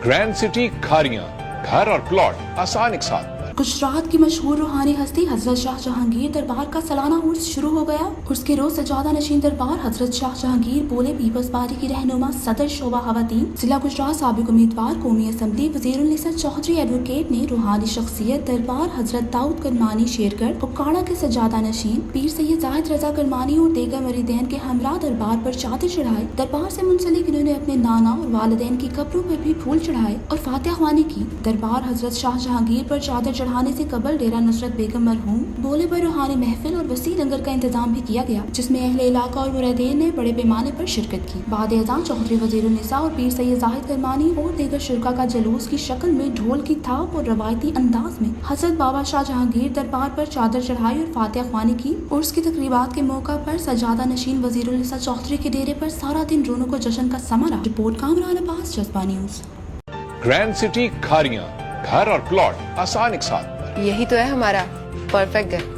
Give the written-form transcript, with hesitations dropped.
Grand city Khariyan, घर और plot आसान एक साथ। गुजरात की मशहूर रूहानी हस्ती हजरत शाह जहांगीर दरबार का सालाना उर्स शुरू हो गया। उर्स के रोज सजादा नशीन दरबार हजरत शाह जहांगीर बोले पीपल्स पार्टी की रहनुमा सदर शोबा खवातीन जिला गुजरात साबिक उम्मीदवार कौमी असम्बली वज़ीरुन्निसा चौधरी एडवोकेट ने रूहानी शख्सियत दरबार हजरत दाऊद करमानी शेरगढ़ उकाड़ा के सजादा नशीन पीर सैयद जाहिद रजा करमानी और देगर मरीदैन के हमरा दरबार पर चादर चढ़ाए। दरबार से मुंसलिक इन्होंने अपने नाना और वालिदैन की कब्रों पर भी फूल चढ़ाए और फातिहा ख्वानी की। दरबार हजरत शाह जहांगीर पर चादर चढ़ाने से कबल डेरा नुसरत बेगम मरहूम बोले पर रूहानी महफिल और वसी लंगर का इंतजाम भी किया गया, जिसमें अहले इलाका और मुरीदीन ने बड़े पैमाने पर शिरकत की। बाद अज़ान चौधरी वज़ीरुन्निसा और पीर सैयद जाहिद करमानी और दीगर शुरका का जुलूस की शक्ल में ढोल की थाप और रवायती अंदाज में हजरत बाबा शाह जहांगीर दरबार पर चादर चढ़ाई और फातिहा ख्वानी की। उर्स की तकरीबात के मौका पर सजादा नशीन वज़ीरुन्निसा चौधरी के डेरे पर सारा दिन रौनक और जश्न का समा रहा। रिपोर्ट कामरान अब्बास, जज्बा न्यूज़। ग्रैंड सिटी खारियां, घर और प्लॉट आसान एक साथ। यही तो है हमारा परफेक्ट घर।